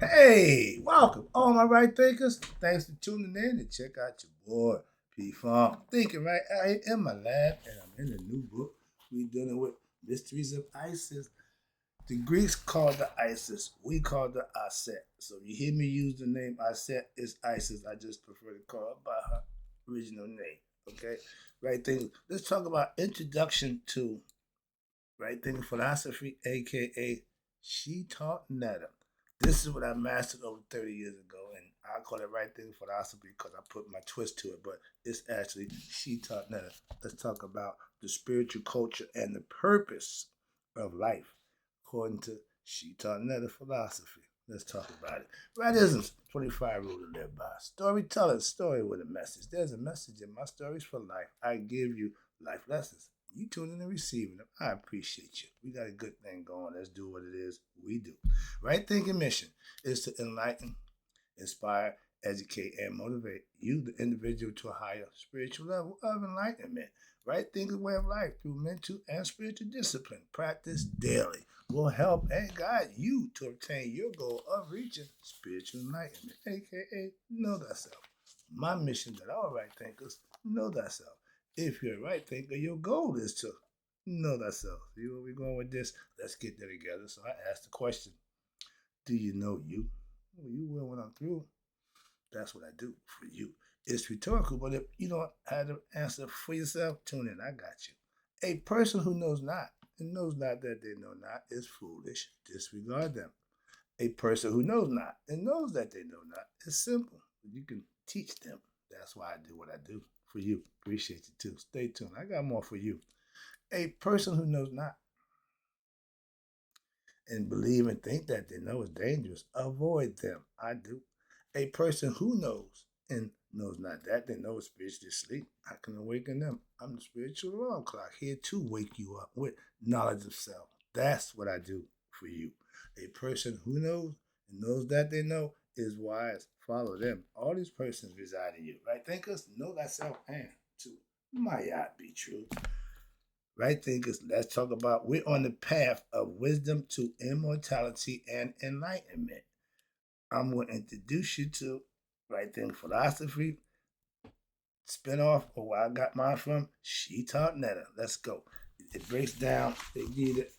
Hey, welcome, all my right thinkers. Thanks for tuning in and check out your boy P Funk. Thinking right out here in my lab, and I'm in a new book. We dealing with mysteries of Isis. The Greeks called the Isis. We called the Aset. So you hear me use the name Aset, it's Isis. I just prefer to call her by her original name. Okay, right thing. Let's talk about introduction to right thinking philosophy, aka she taught Netta. This is what I mastered over 30 years ago, and I call it right thinking philosophy because I put my twist to it, but it's actually she taught Netta. Let's talk about the spiritual culture and the purpose of life according to she taught Netta philosophy. Let's talk about it. Rightisms, 25 rule to live by. Storytelling, story with a message. There's a message in my stories for life. I give you life lessons. You tuning in and receiving them. I appreciate you. We got a good thing going. Let's do what it is we do. Right thinking mission is to enlighten, inspire, educate, and motivate you, the individual, to a higher spiritual level of enlightenment. Right thinking way of life through mental and spiritual discipline. Practice daily will help and guide you to obtain your goal of reaching spiritual enlightenment, aka know thyself. My mission that all right thinkers know thyself. If you're a right thinker, your goal is to know thyself. See where we're going with this? Let's get there together. So I asked the question, do you know you? Well, you will when I'm through. That's what I do for you. It's rhetorical, but if you don't have the answer for yourself, tune in. I got you. A person who knows not and knows not that they know not is foolish. Disregard them. A person who knows not and knows that they know not is simple. You can teach them. That's why I do what I do for you. Appreciate you too. Stay tuned. I got more for you. A person who knows not and believe and think that they know is dangerous. Avoid them. I do. A person who knows and knows not that they know is spiritually asleep. I can awaken them. I'm the spiritual alarm clock here to wake you up with knowledge of self. That's what I do for you. A person who knows and knows that they know is wise. Follow them. All these persons reside in you. Right thinkers, know thyself and to might not be true. Right thinkers, let's talk about we're on the path of wisdom to immortality and enlightenment. I'm going to introduce you to right thing philosophy, spinoff of where I got mine from. She taught Netta. Let's go. It breaks down, they give it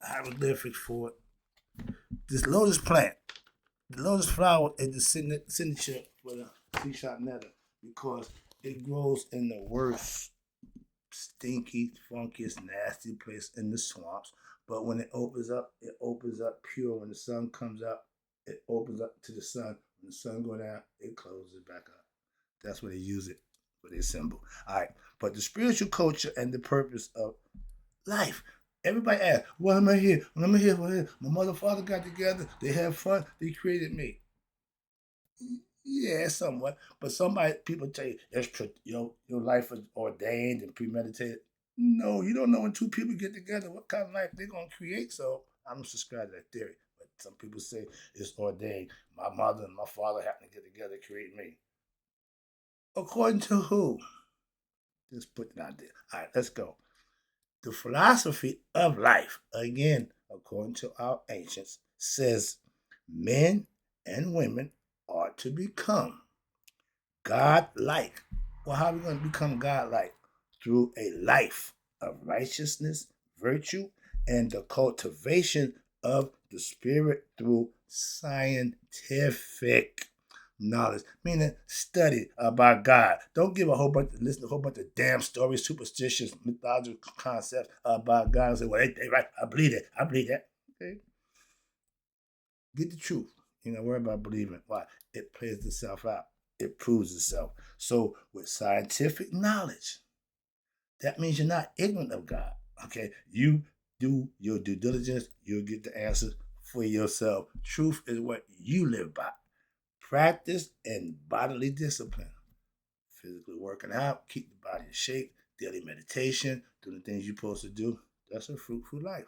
hieroglyphics for it. This lotus plant, the lotus flower is the signature for the Shetaut Netta because it grows in the worst stinky, funkiest, nasty place in the swamps. But when it opens up pure. When the sun comes up, it opens up to the sun. When the sun goes down, it closes back up. That's where they use it for their symbol. All right. But the spiritual culture and the purpose of life. Everybody asks, what am I here? What am I here for? My mother and father got together. They had fun. They created me. Yeah, somewhat. But somebody, people tell you, your life is ordained and premeditated. No, you don't know when two people get together what kind of life they're gonna create. So I'm subscribed to that theory. But some people say it's ordained. My mother and my father happened to get together, create me. According to who? Just put it out there. All right, let's go. The philosophy of life, again, according to our ancients, says men and women are to become God-like. Well, how are we going to become God-like? Through a life of righteousness, virtue, and the cultivation of the spirit through scientific knowledge, meaning study about God. Don't give a whole bunch, listen to a whole bunch of damn stories, superstitious, mythological concepts about God and say, well, they right, I believe it, I believe that. Okay, get the truth. You're not worry about believing. Why? It plays itself out. It proves itself. So with scientific knowledge, that means you're not ignorant of God. Okay, you do your due diligence. You'll get the answers for yourself. Truth is what you live by. Practice and bodily discipline. Physically working out, keep the body in shape, daily meditation, doing the things you're supposed to do. That's a fruitful life.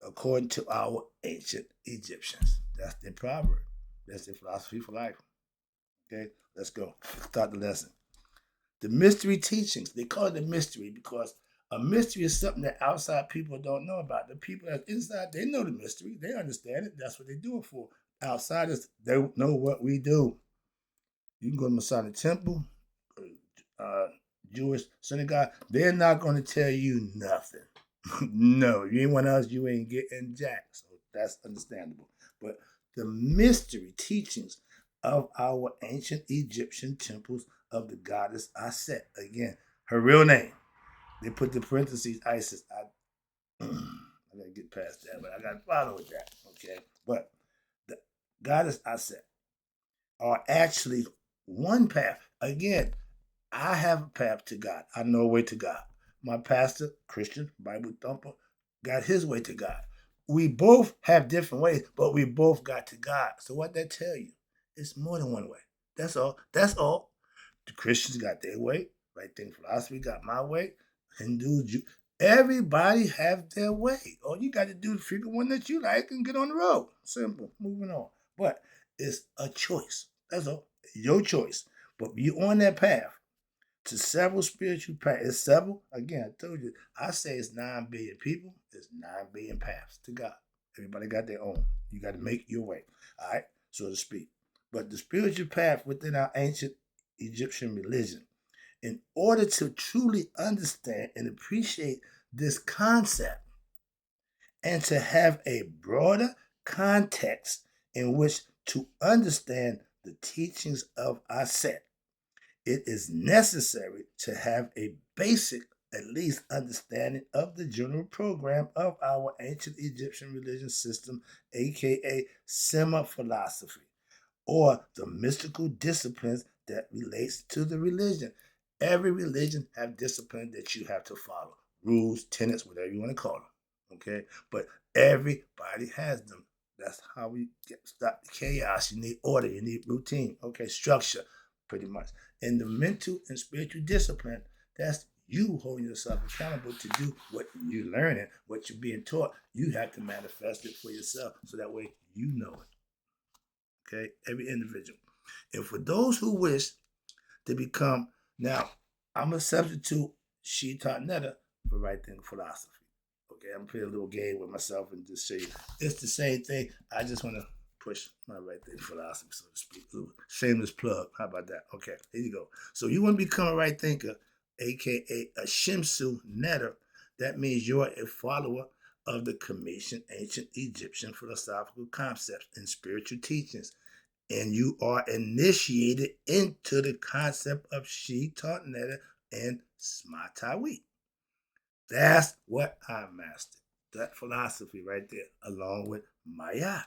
According to our ancient Egyptians. That's their proverb. That's their philosophy for life. Okay, let's go. Start the lesson. The mystery teachings, they call it a mystery because A mystery is something that outside people don't know about. The people that's inside, they know the mystery. They understand it. That's what they do it for. Outsiders, they know what we do. You can go to Masonic Temple, uh, Jewish synagogue. They're not going to tell you nothing. No, you ain't one of us, you ain't getting jack. So that's understandable. But the mystery teachings of our ancient Egyptian temples of the goddess Aset, again, her real name. They put the parentheses Isis. I gotta get past that, but I gotta follow with that. Okay. But the goddess Aset are actually one path. Again, I have a path to God. I know a way to God. My pastor, Christian, Bible thumper, got his way to God. We both have different ways, but we both got to God. So what that tell you? It's more than one way. That's all. That's all. The Christians got their way. Right thing philosophy got my way. Hindu, Jew, everybody have their way. All you got to do is figure one that you like and get on the road. Simple. Moving on. But it's a choice. That's all. Your choice. But you on that path to several spiritual paths. It's several. Again, I told you. I say it's 9 billion people. It's 9 billion paths to God. Everybody got their own. You got to make your way. All right, so to speak. But the spiritual path within our ancient Egyptian religion, in order to truly understand and appreciate this concept and to have a broader context in which to understand the teachings of our set, it is necessary to have a basic, at least, understanding of the general program of our ancient Egyptian religion system, aka Sema philosophy, or the mystical disciplines that relates to the religion. Every religion have discipline that you have to follow, rules, tenets, whatever you want to call them. Okay, but everybody has them. That's how we stop the chaos. You need order. You need routine. Okay, structure, pretty much. And the mental and spiritual discipline, that's you holding yourself accountable to do what you're learning, what you're being taught. You have to manifest it for yourself so that way you know it. Okay, every individual. And for those who wish to become, now I'm gonna substitute Shetaut for right thinking philosophy. Okay, I'm playing a little game with myself and just show you it's the same thing. I just want to push my right thinking philosophy, so to speak. Shameless plug. How about that? Okay, here you go. So you want to become a right thinker, aka a Shimsu Netter. That means you're a follower of the Commission ancient Egyptian philosophical concepts and spiritual teachings, and you are initiated into the concept of Shetaut and Smatawi. That's what I mastered. That philosophy right there, along with Maya.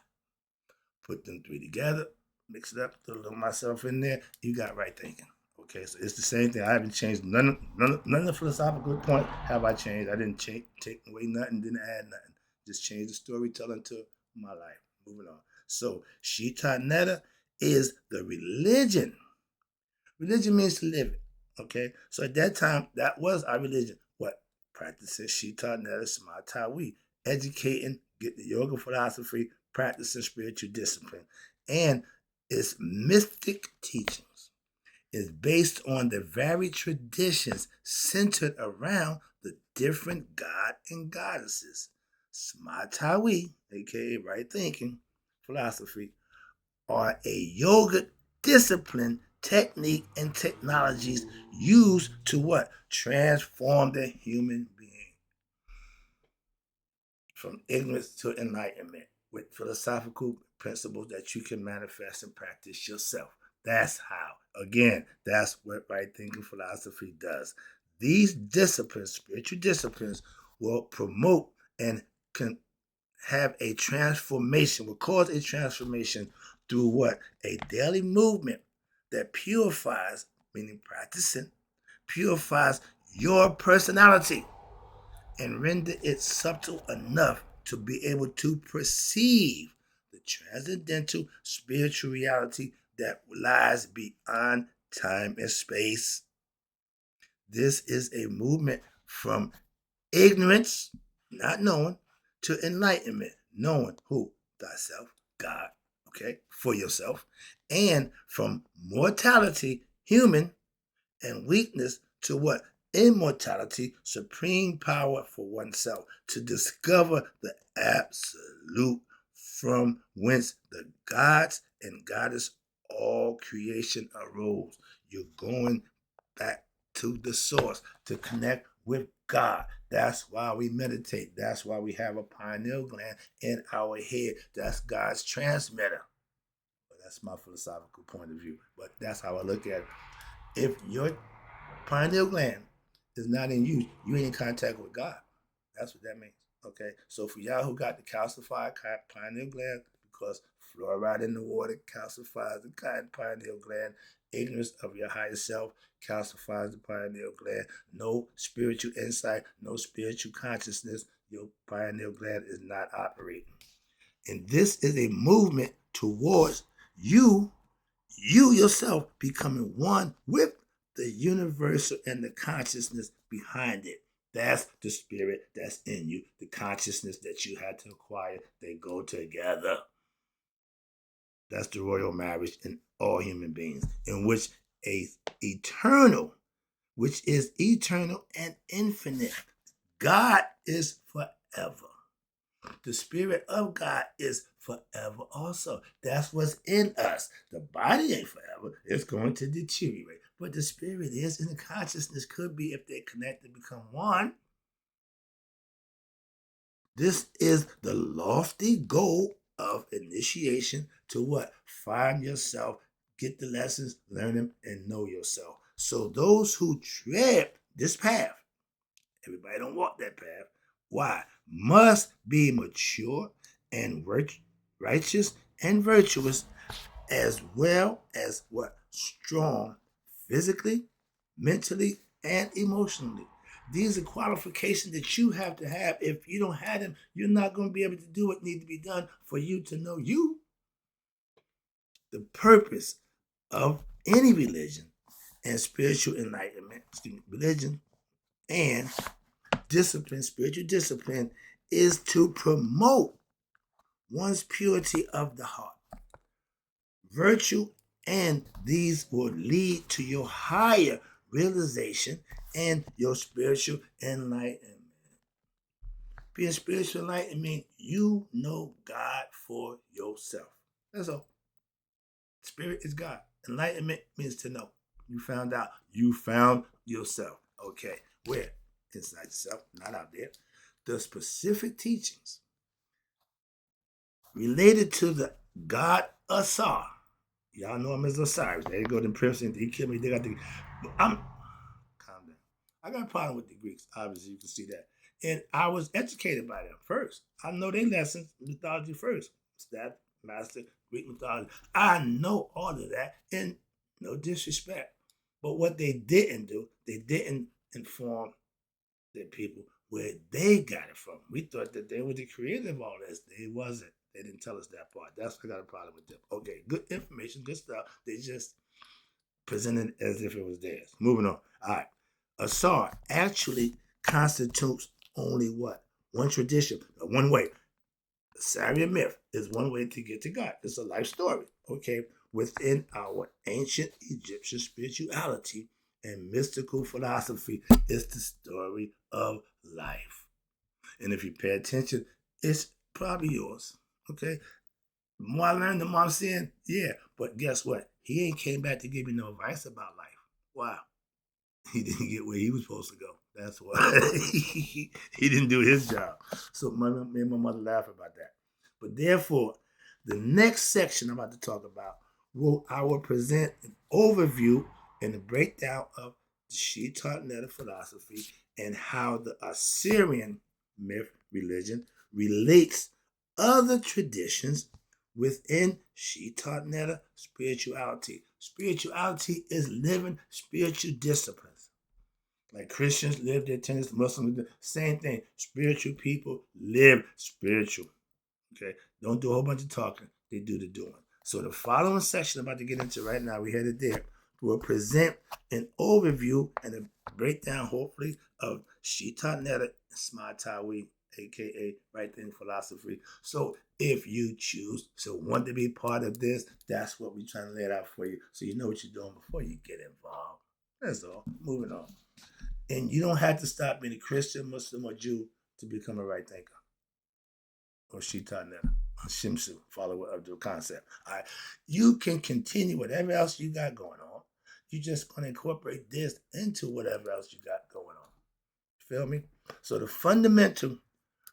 Put them three together, mix it up, throw a little myself in there. You got right thinking. Okay, so it's the same thing. I haven't changed none of the philosophical point have I changed. I didn't take away nothing, didn't add nothing. Just changed the storytelling to my life. Moving on. So Shetaut is the religion. Religion means to live it. Okay, so at that time, that was our religion. What? Practicing Shetaut Smatawi, educating, get the yoga philosophy, practicing spiritual discipline, and its mystic teachings is based on the varied traditions centered around the different god and goddesses. Smatawi, aka right thinking philosophy, are a yoga discipline, technique, and technologies used to what? Transform the human being from ignorance to enlightenment with philosophical principles that you can manifest and practice yourself. That's how. Again, that's what right thinking philosophy does. These disciplines, spiritual disciplines, will promote and can have a transformation, will cause a transformation through what? A daily movement that purifies, meaning practicing, purifies your personality and render it subtle enough to be able to perceive the transcendental spiritual reality that lies beyond time and space. This is a movement from ignorance, not knowing, to enlightenment, knowing who? Thyself, God, okay, for yourself, and from mortality, human, and weakness to what? immortality, supreme power for oneself, to discover the absolute from whence the gods and goddess all creation arose. You're going back to the source to connect with God. That's why we meditate. That's why we have a pineal gland in our head. That's God's transmitter. But that's my philosophical point of view. But that's how I look at it. If your pineal gland is not in use, you ain't in contact with God. That's what that means. Okay. So for y'all who got the calcified pineal gland, because fluoride in the water calcifies the pineal gland, ignorance of your higher self calcifies the pineal gland, no spiritual insight, no spiritual consciousness, your pineal gland is not operating. And this is a movement towards you yourself becoming one with the universal and the consciousness behind it. That's the spirit that's in you, the consciousness that you had to acquire. They go together. That's the royal marriage in all human beings, in which which is eternal and infinite. God is forever. The Spirit of God is forever also. That's what's in us. The body ain't forever. It's going to deteriorate. But the Spirit is, and the consciousness could be, if they connect and become one. This is the lofty goal of initiation to what? Find yourself, get the lessons, learn them, and know yourself. So those who tread this path, everybody don't walk that path. Why? Must be mature and righteous and virtuous, as well as what? Strong physically, mentally, and emotionally. These are qualifications that you have to have. If you don't have them, you're not going to be able to do what needs to be done for you to know you. The purpose of any religion and spiritual enlightenment, religion and discipline, spiritual discipline, is to promote one's purity of the heart, virtue, and these will lead to your higher realization and your spiritual enlightenment. Being spiritual enlightenment means you know God for yourself. That's all. Spirit is God. Enlightenment means to know. You found out. You found yourself. Okay. Where? Inside yourself, not out there. The specific teachings related to the God Asar. Y'all know him as Osiris. There you go, the prince. He killed me. They got the. Calm down. I got a problem with the Greeks. Obviously, you can see that. And I was educated by them first. I know their lessons, mythology first. Staff, master, Greek mythology. I know all of that, and no disrespect. But what they didn't do, they didn't inform their people where they got it from. We thought that they were the creator of all this. They wasn't. They didn't tell us that part. That's what I got a problem with them. Okay, good information, good stuff. They just presented it as if it was theirs. Moving on. All right. Asar actually constitutes only what? One tradition, one way. The Assyrian myth is one way to get to God. It's a life story, okay? Within our ancient Egyptian spirituality and mystical philosophy, it's the story of life. And if you pay attention, it's probably yours, okay? The more I learn, the more I'm seeing, yeah. But guess what? He ain't came back to give me no advice about life. Wow. He didn't get where he was supposed to go. That's why he didn't do his job. So me and my mother laugh about that. But therefore, the next section I'm about to talk about, I will present an overview and a breakdown of the Shetaut meta philosophy and how the Assyrian myth religion relates other traditions within Shetaut meta spirituality. Spirituality is living spiritual disciplines. Like Christians live their tenets, Muslims, same thing. Spiritual people live spiritual. Okay? Don't do a whole bunch of talking. They do the doing. So the following section I'm about to get into right now, we headed there, will present an overview and a breakdown, hopefully, of Shetaut Netta Smatawi, aka Right Thing Philosophy. So if you choose to want to be part of this, that's what we're trying to lay it out for you. So you know what you're doing before you get involved. That's all. Moving on. And you don't have to stop being a Christian, Muslim, or Jew to become a right thinker or Shetaut Netta, or Shimsu, follower of the concept. All right. You can continue whatever else you got going on. You're just going to incorporate this into whatever else you got going on. Feel me? So the fundamental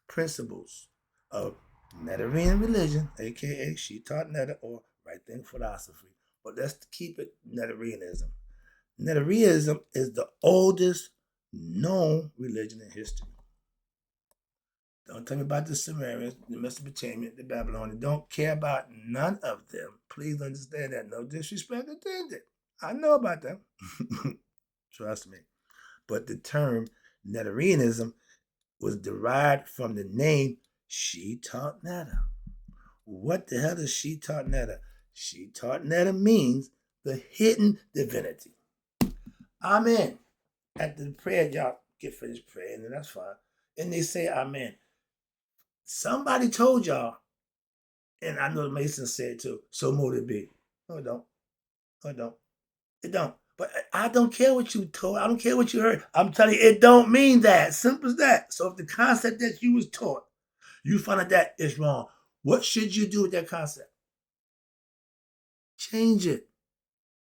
principles of Netarian religion, aka Shetaut Netta or right thinking philosophy, but let's keep it Netarianism. Netarianism is the oldest known religion in history. Don't tell me about the Sumerians, the Mesopotamians, the Babylonians. Don't care about none of them. Please understand that. No disrespect intended. I know about them. Trust me. But the term Netarianism was derived from the name Shetaut Netta. What the hell is Shetaut Netta? Shetaut Netta means the hidden divinity. Amen. After the prayer, y'all get finished praying, and that's fine. And they say amen. Somebody told y'all, and I know Mason said too, so mote it be. No, it don't. No, it don't. It don't. But I don't care what you told. I don't care what you heard. I'm telling you, it don't mean that. Simple as that. So if the concept that you was taught, you find out that is wrong, what should you do with that concept? Change it.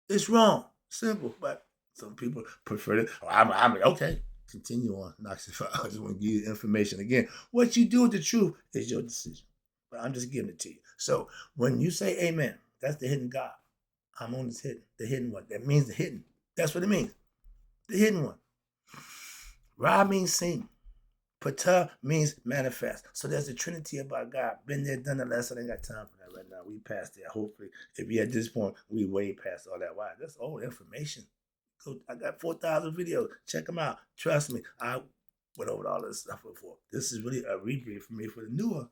It's wrong. Simple. But some people prefer it. Oh, I'm okay. Continue on. I just want to give you information again. What you do with the truth is your decision. But I'm just giving it to you. So when you say amen, that's the hidden God. I'm on this hidden, the hidden one. That means the hidden. That's what it means. The hidden one. Ra means sing. Pata means manifest. So there's a trinity about God. Been there, done that. Lesson. I ain't got time for that right now. We passed there. Hopefully, if you're at this point, we way past all that. Why? That's old information. I got 4,000 videos. Check them out. Trust me. I went over all this stuff before. This is really a rebrief for me for the newer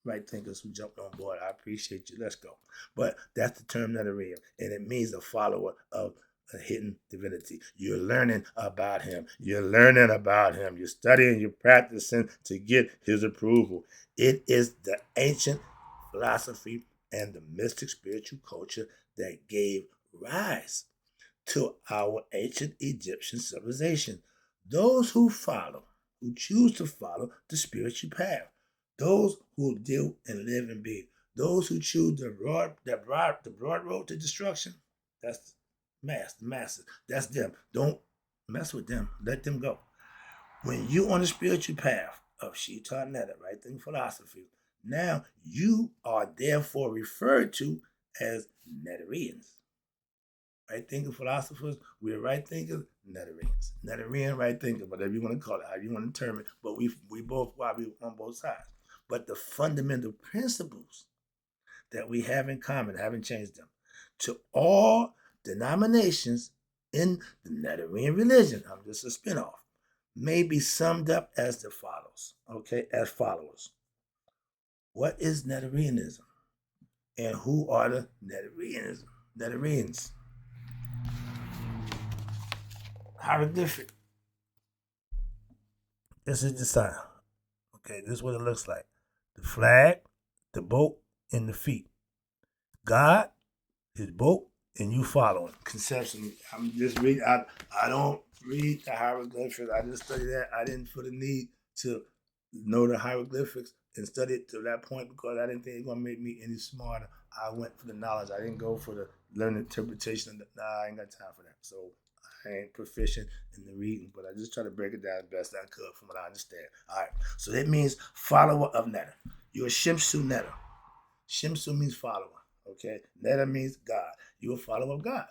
right thinkers who jumped on board. I appreciate you. Let's go. But that's the term Netarian, and it means a follower of a hidden divinity. You're learning about him. You're learning about him. You're studying, you're practicing to get his approval. It is the ancient philosophy and the mystic spiritual culture that gave rise to our ancient Egyptian civilization. Those who choose to follow the spiritual path, those who deal and live and be, those who choose the broad road to destruction, that's the masses. That's them. Don't mess with them. Let them go. When you on the spiritual path of Shetaut Netta, right thinking philosophy, now you are therefore referred to as Netarians. Right thinking philosophers, we're right thinkers, Netarians. Netarian right thinker, whatever you want to call it, how you want to term it, but we both why we on both sides. But the fundamental principles that we have in common haven't changed them. To all denominations in the Netarian religion, I'm just a spinoff, may be summed up as the follows. Okay, as follows. What is Netarianism? And who are the Netarians? Hieroglyphic. This is the sign. Okay, this is what it looks like. The flag, the boat, and the feet. God, his boat, and you following. Conceptually, I'm just reading. I don't read the hieroglyphics. I just study that. I didn't feel the need to know the hieroglyphics and study it to that point because I didn't think it was going to make me any smarter. I went for the knowledge. I didn't go for the learning interpretation. Nah, I ain't got time for that. So I ain't proficient in the reading, but I just try to break it down as best I could from what I understand. All right. So that means follower of Netta. You're a Shimsu Netta. Shimsu means follower. Okay. Netta means God. You're a follower of God.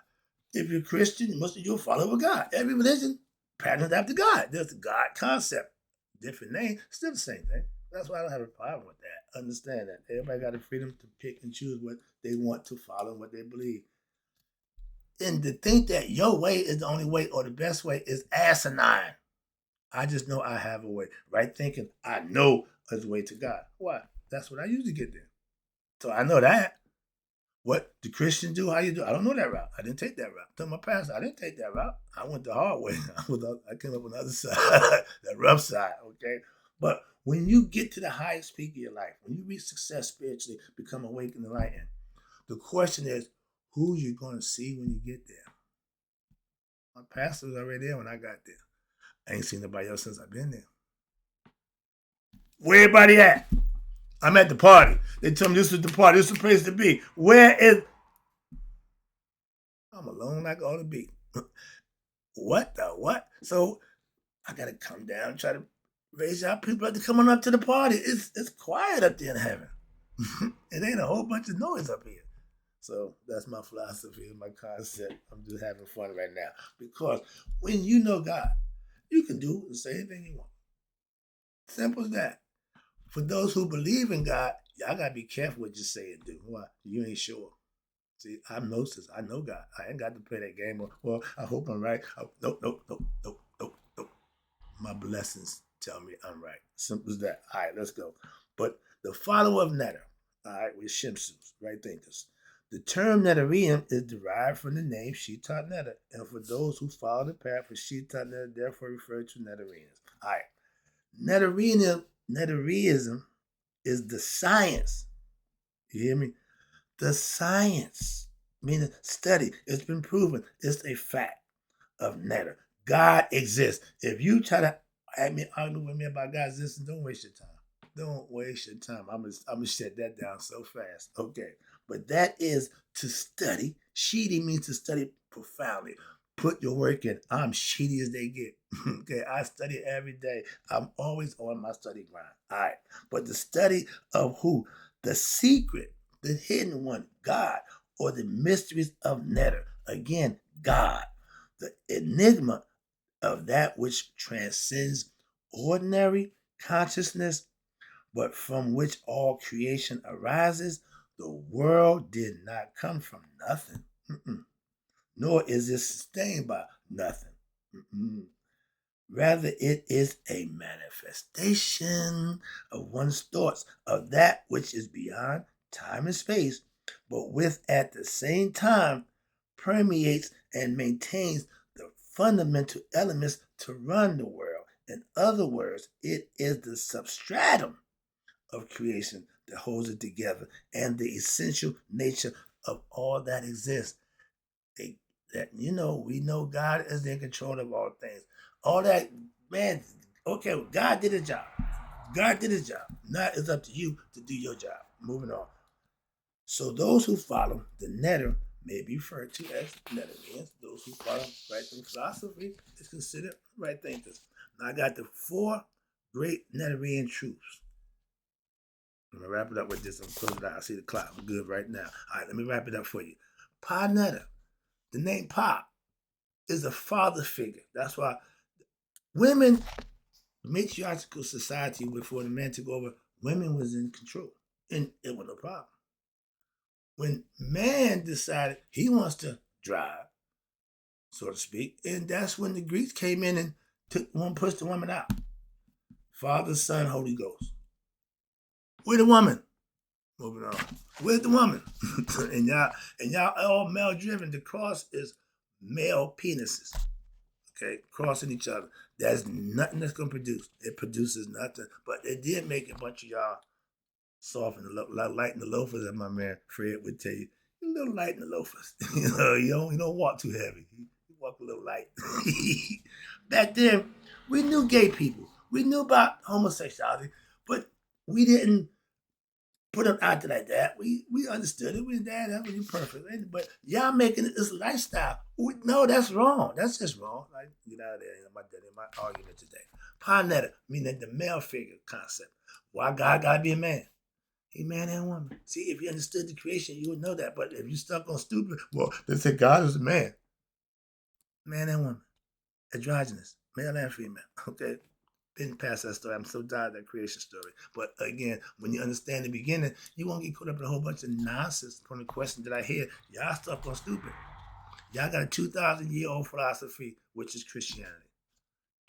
If you're Christian, you're a follower of God. Every religion patterns after God. There's a God concept. Different name, still the same thing. That's why I don't have a problem with that. Understand that. Everybody got the freedom to pick and choose what they want to follow, what they believe. And to think that your way is the only way or the best way is asinine. I just know I have a way. Right thinking, I know is the way to God. Why? That's what I usually get there. So I know that. What the Christians do, how you do, I don't know that route. I didn't take that route. Tell my pastor, I didn't take that route. I went the hard way. I came up on the other side, the rough side, okay? But when you get to the highest peak of your life, when you reach success spiritually, become awake and enlightened, the question is, who you going to see when you get there? My pastor was already there when I got there. I ain't seen nobody else since I've been there. Where everybody at? I'm at the party. They told me this was the party. This is the place to be. Where is? I'm alone like I ought to be. What the what? So I gotta come down, try to raise y'all people up to come on up to the party. It's quiet up there in heaven. It ain't a whole bunch of noise up here. So that's my philosophy and my concept. I'm just having fun right now. Because when you know God, you can do and say anything you want. Simple as that. For those who believe in God, y'all gotta be careful what you say and do. Why? You ain't sure. See, I'm Gnosis. I know God. I ain't got to play that game. Well, I hope I'm right. Oh, nope, nope, nope, nope, nope, nope. My blessings tell me I'm right. Simple as that. All right, let's go. But the follower of Netter, all right, with Shimsus, right thinkers. The term Netterian is derived from the name Shetaut Netter, and for those who follow the path of Shetaut Netter, therefore referred to Netterians. All right, Netterianism is the science. You hear me? The science, meaning study. It's been proven. It's a fact of Netter. God exists. If you try to argue with me about God's existence, don't waste your time. Don't waste your time. I'm gonna shut that down so fast. Okay. But that is to study. Sheedy means to study profoundly. Put your work in. I'm sheedy as they get. Okay. I study every day. I'm always on my study grind. All right. But the study of who? The secret, the hidden one, God, or the mysteries of Netter. Again, God. The enigma of that which transcends ordinary consciousness, but from which all creation arises. The world did not come from nothing, nor is it sustained by nothing. Rather, it is a manifestation of one's thoughts of that which is beyond time and space, but with at the same time permeates and maintains the fundamental elements to run the world. In other words, it is the substratum of creation that holds it together and the essential nature of all that exists. We know God is in control of all things. All that, man, okay, God did his job. God did his job. Now it's up to you to do your job. Moving on. So those who follow the Netter may be referred to as Netterians. Those who follow right thinking philosophy is considered right thinkers. Now I got the four great Netterian truths. I'm gonna wrap it up with this. I'm closing out. I see the clock. I'm good right now. All right, let me wrap it up for you. Pa Netter. The name Pa is a father figure. That's why women, matriarchal society before the men took over, women was in control. And it was no problem. When man decided he wants to drive, so to speak, and that's when the Greeks came in and pushed the woman out. Father, Son, Holy Ghost. We're the woman. Moving on. Where's the woman? and y'all all male driven. The cross is male penises. Okay, crossing each other. There's nothing that's gonna produce. It produces nothing. But it did make a bunch of y'all soft and light in the loafers, as my man Fred would tell you. You're a little light in the loafers. You don't walk too heavy. You walk a little light. Back then, we knew gay people. We knew about homosexuality, but we didn't put them out there like that. We understood it. We that was perfect. But y'all making it this lifestyle. No, that's wrong. That's just wrong. Like, get out of there. My argument today. Pa Netter, meaning the male figure concept. Why God gotta be a man? He man and woman. See, if you understood the creation, you would know that. But if you stuck on stupid, well, they say God is a man. Man and woman. Androgynous. Male and female. Okay? Didn't pass that story. I'm so tired of that creation story. But again, when you understand the beginning, you won't get caught up in a whole bunch of nonsense from the question that I hear. Y'all stuck on stupid. Y'all got a 2,000-year-old philosophy, which is Christianity.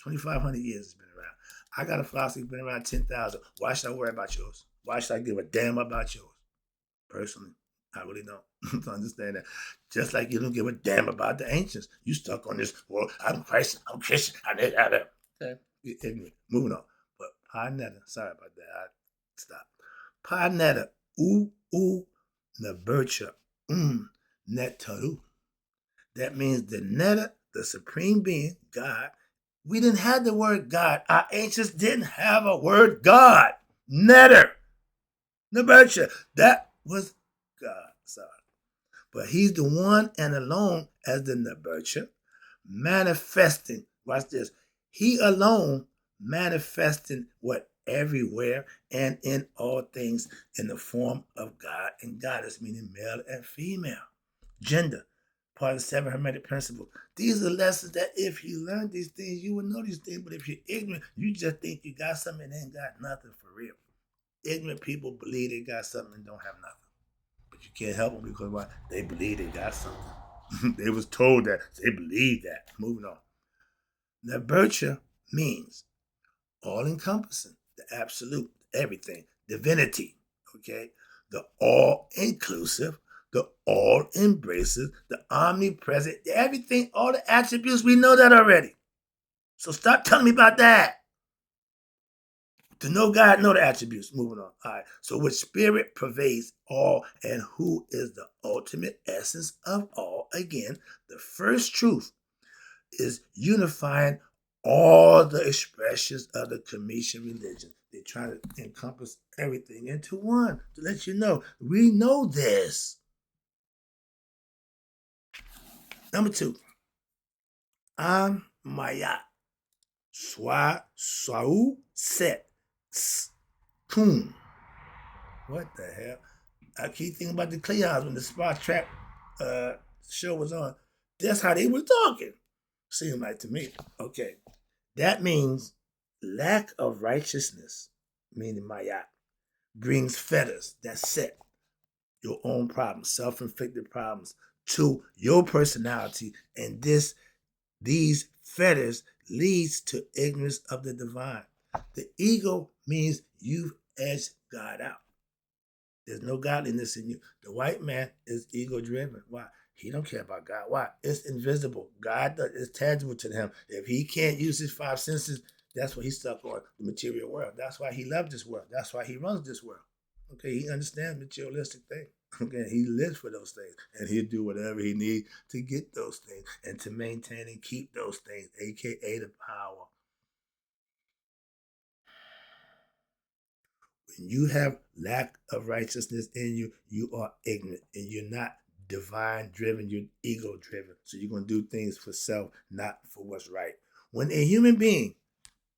2,500 years it's been around. I got a philosophy that's been around 10,000. Why should I worry about yours? Why should I give a damn about yours? Personally, I really don't understand that. Just like you don't give a damn about the ancients. You stuck on this, well, I'm Christ, I'm Christian, I need that. Okay, ignorant. Moving on. But Pa Netter, sorry about that. I stop. Pa Netter, Nabercha, Netaru. That means the Netter, the supreme being, God, We didn't have the word God. Our ancients didn't have a word God. Netter. Nebercha. That was God. Sorry. But he's the one and alone as the Nebercha, manifesting. Watch this. He alone manifesting what everywhere and in all things in the form of God and goddess, meaning male and female. Gender, part of the seven hermetic principles. These are lessons that if you learn these things, you will know these things. But if you're ignorant, you just think you got something and ain't got nothing for real. Ignorant people believe they got something and don't have nothing. But you can't help them because why? They believe they got something. They was told that. They believe that. Moving on. Now, Bircha means all-encompassing, the absolute, everything, divinity, okay? The all-inclusive, the all-embracive, the omnipresent, everything, all the attributes, we know that already. So stop telling me about that. To know God, know the attributes. Moving on. All right. So which spirit pervades all and who is the ultimate essence of all. Again, the first truth is unifying all the expressions of the Commission religion. They try to encompass everything into one to let you know. We know this. Number 2. Am Maya. Swa Sau Set. Kun. What the hell? I keep thinking about the Cleons when the Star Trek show was on. That's how they were talking. Seemed like to me. Okay. That means lack of righteousness, meaning Maya, brings fetters that set your own problems, self-inflicted problems, to your personality, and these fetters leads to ignorance of the divine. The ego means you've edged God out. There's no godliness in you. The white man is ego-driven. Why? He don't care about God. Why? It's invisible. God is tangible to him. If he can't use his 5 senses, that's what he's stuck on, the material world. That's why he loves this world. That's why he runs this world. Okay, he understands materialistic things. Okay, he lives for those things, and he'll do whatever he needs to get those things and to maintain and keep those things, aka the power. When you have lack of righteousness in you, you are ignorant and you're not divine driven, you're ego driven. So you're going to do things for self, not for what's right. When a human being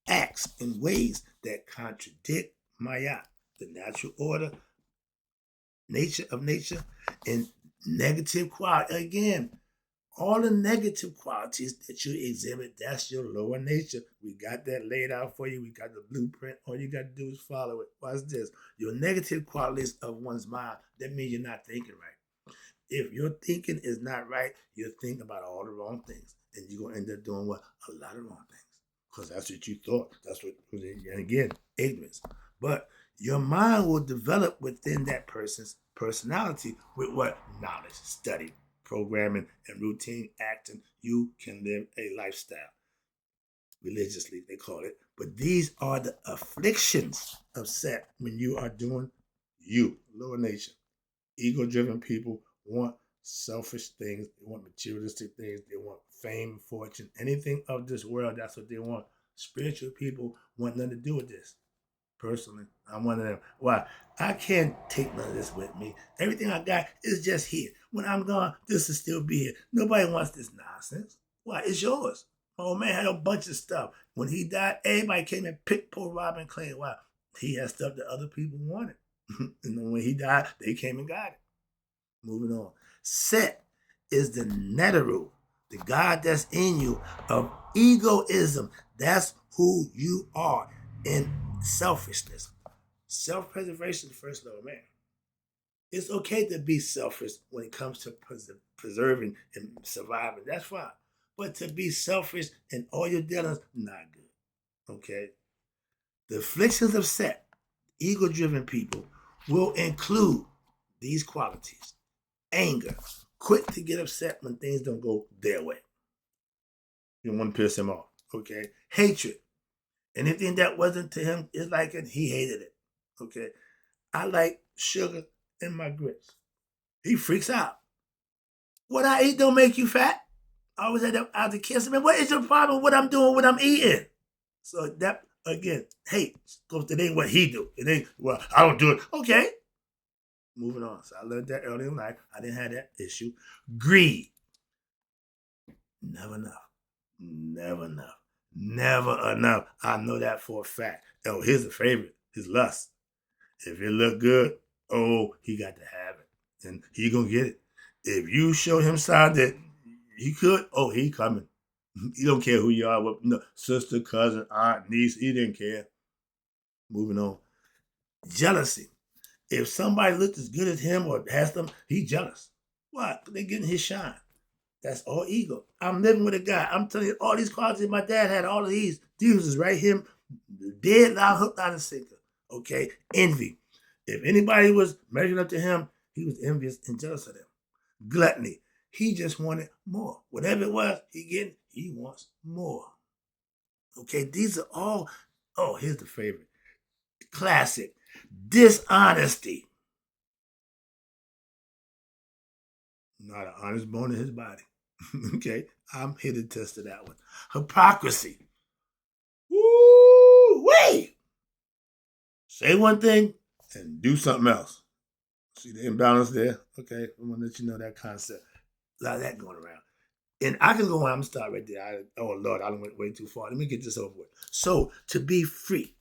acts in ways that contradict Maya, the natural order, nature of nature, and negative quality, again, all the negative qualities that you exhibit, that's your lower nature. We got that laid out for you. We got the blueprint. All you got to do is follow it. Watch this. Your negative qualities of one's mind, that means you're not thinking right. If your thinking is not right, you're thinking about all the wrong things. And you're going to end up doing what? A lot of wrong things. Because that's what you thought. That's what, and again, ignorance. But your mind will develop within that person's personality with what? Knowledge, study, programming, and routine acting. You can live a lifestyle. Religiously, they call it. But these are the afflictions of Set when you are doing you, lower nature. Ego-driven people want selfish things. They want materialistic things. They want fame, fortune, anything of this world. That's what they want. Spiritual people want nothing to do with this. Personally, I'm one of them. Why? I can't take none of this with me. Everything I got is just here. When I'm gone, this will still be here. Nobody wants this nonsense. Why? It's yours. My old man had a bunch of stuff. When he died, everybody came and picked poor Robin Klein. Why? He had stuff that other people wanted. And then when he died, they came and got it. Moving on. Set is the Neteru, the God that's in you of egoism. That's who you are in selfishness. Self-preservation is the first law of man. It's okay to be selfish when it comes to preserving and surviving. That's fine. But to be selfish in all your dealings, not good. Okay? The afflictions of Set, ego-driven people, will include these qualities. Anger, quick to get upset when things don't go their way. You don't want to piss him off. Okay? Hatred, anything that wasn't to him is like it, he hated it. Okay? I like sugar in my grits. He freaks out. What I eat don't make you fat. I always had that out the kids. Man, what is your problem with what I'm doing, what I'm eating? So that, again, hate goes, it ain't what he do. It ain't, well, I don't do it. Okay. Moving on. So I learned that early in life. I didn't have that issue. Greed. Never enough. Never enough. Never enough. I know that for a fact. Oh, here's a favorite. His lust. If it look good, oh, he got to have it. And he gonna get it. If you show him sign that he could, oh, he coming. He don't care who you are, what, no, sister, cousin, aunt, niece, he didn't care. Moving on. Jealousy. If somebody looks as good as him or has them, he jealous. Why? They getting his shine. That's all ego. I'm living with a guy. I'm telling you, all these qualities my dad had, all of these. These was right here, dead, loud, hooked, line, and sinker. Okay? Envy. If anybody was measuring up to him, he was envious and jealous of them. Gluttony. He just wanted more. Whatever it was, he wants more. Okay, these are all, oh, here's the favorite. Classic. Dishonesty. Not an honest bone in his body. Okay, I'm here to test that one. Hypocrisy. Woo wait. Say one thing and do something else. See the imbalance there? Okay, I want to let you know that concept. A lot of that going around. And I can go on, I'm gonna start right there. Oh Lord, I went way too far. Let me get this over with. So to be free,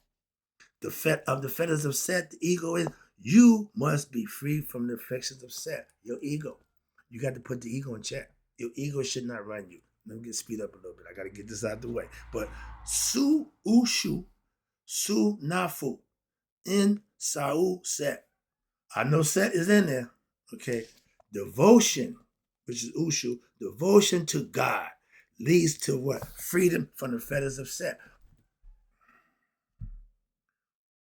the fetters of Set, the ego is, you must be free from the affections of Set, your ego. You got to put the ego in check. Your ego should not run you. Let me get speed up a little bit. I got to get this out the way. But Su Ushu, Su Nafu, in Sau Set. I know Set is in there. Okay. Devotion, which is Ushu, devotion to God leads to what? Freedom from the fetters of Set.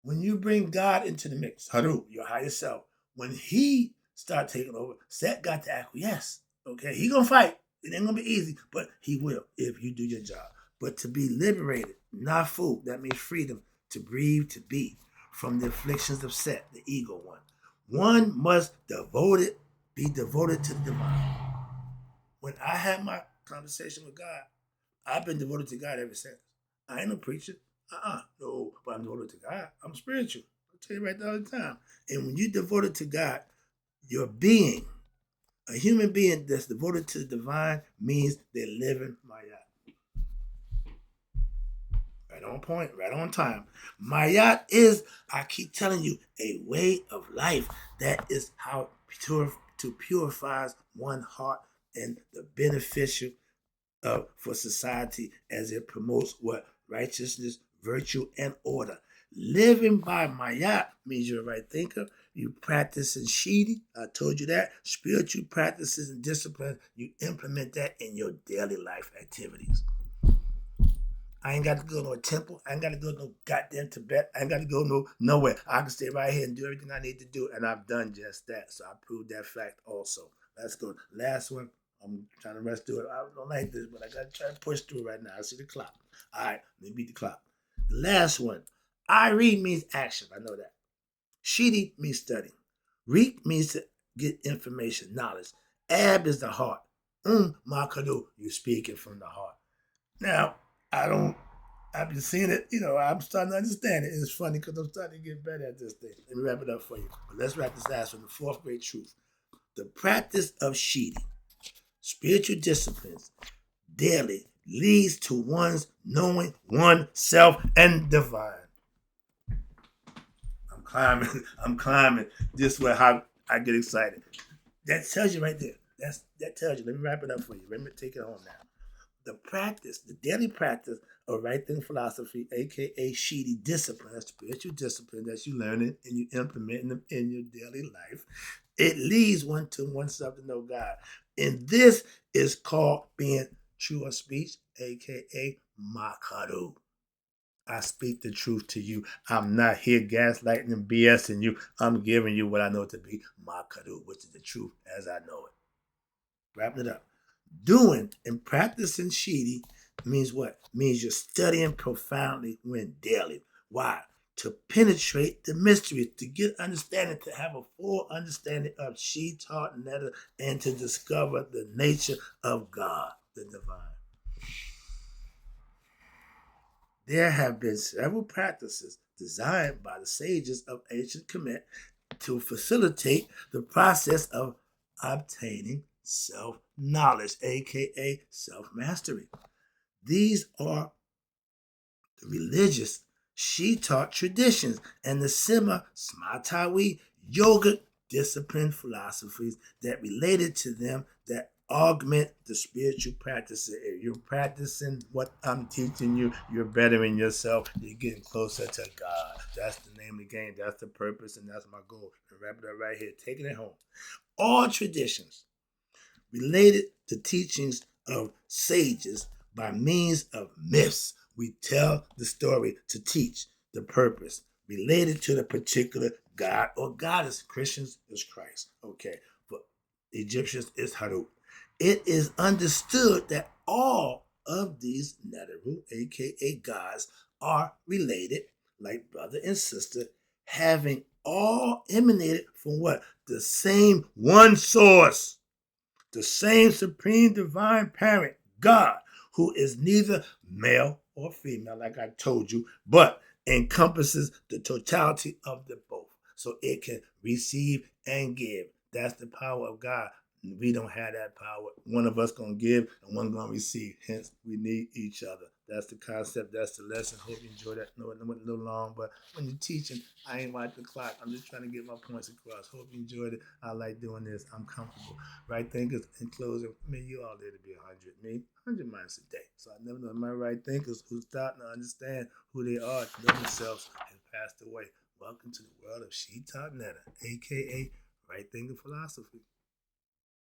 When you bring God into the mix, Haru, your higher self, when he start taking over, Set got to acquiesce. Okay, he gonna fight. It ain't gonna be easy, but he will if you do your job. But to be liberated, nafu, that means freedom, to breathe, to be, from the afflictions of Set, the ego one. One must be devoted to the divine. When I had my conversation with God, I've been devoted to God ever since. I ain't no preacher. No, but I'm devoted to God. I'm spiritual. I tell you right there all the time. And when you're devoted to God, your being, a human being that's devoted to the divine, means they live in Mayat. Right on point, right on time. Mayat is, I keep telling you, a way of life. That is how to purifies one heart and the beneficial for society as it promotes what? Righteousness, virtue, and order. Living by Mayat means you're a right thinker. You practice in Shidi. I told you that. Spiritual practices and discipline, you implement that in your daily life activities. I ain't got to go to a temple. I ain't got to go to no goddamn Tibet. I ain't got to go nowhere. I can stay right here and do everything I need to do, and I've done just that. So I proved that fact also. Let's go. Last one. I'm trying to rush through it. I don't like this, but I got to try to push through right now. I see the clock. All right, let me beat the clock. The last one. Iri means action. I know that. Shidi means study. Reek means to get information, knowledge. Ab is the heart. Makadu, you speaking from the heart. Now, I've been seeing it, I'm starting to understand it. It's funny because I'm starting to get better at this thing. Let me wrap it up for you. But let's wrap this last one, the fourth great truth. The practice of Shidi, spiritual disciplines, daily leads to one's knowing oneself and divine. I'm climbing. This way how I get excited. That tells you right there. That tells you. Let me wrap it up for you. Let me take it home now. The daily practice of right thinking philosophy, aka Shidi discipline, spiritual discipline that you learn it and you implement them in your daily life, it leads one to oneself to know God. And this is called being true of speech, aka Makaru. I speak the truth to you. I'm not here gaslighting and BSing you. I'm giving you what I know to be Makaru, which is the truth as I know it. Wrapping it up. Doing and practicing Shidi means what? Means you're studying profoundly when daily. Why? To penetrate the mysteries, to get understanding, to have a full understanding of Shetaut, and to discover the nature of God. the divine. There have been several practices designed by the sages of ancient Kemet to facilitate the process of obtaining self-knowledge, aka self-mastery. These are the religious Shetaut traditions and the Smatawi yogic discipline philosophies that related to them that augment the spiritual practices. If you're practicing what I'm teaching you, you're bettering yourself. You're getting closer to God. That's the name of the game. That's the purpose, and that's my goal. To wrap it up right here, taking it home. All traditions related to teachings of sages by means of myths. We tell the story to teach the purpose related to the particular god or goddess. Christians is Christ. Okay. For Egyptians is Harut. It is understood that all of these Neteru, aka gods, are related, like brother and sister, having all emanated from what? The same one source, the same supreme divine parent, God, who is neither male or female, like I told you, but encompasses the totality of the both. So it can receive and give. That's the power of God. We don't have that power. One of us gonna give and one gonna receive. Hence, we need each other. That's the concept. That's the lesson. Hope you enjoyed that. No, it went a little long, but when you're teaching, I ain't watch the clock. I'm just trying to get my points across. Hope you enjoyed it. I like doing this. I'm comfortable. Right thinkers, in closing, you all there to be 100. 100 miles a day. So I never know. My right thinkers who starting to understand who they are, know themselves, and passed away. Welcome to the world of Shetaut Netta, a.k.a. Right Thinker Philosophy.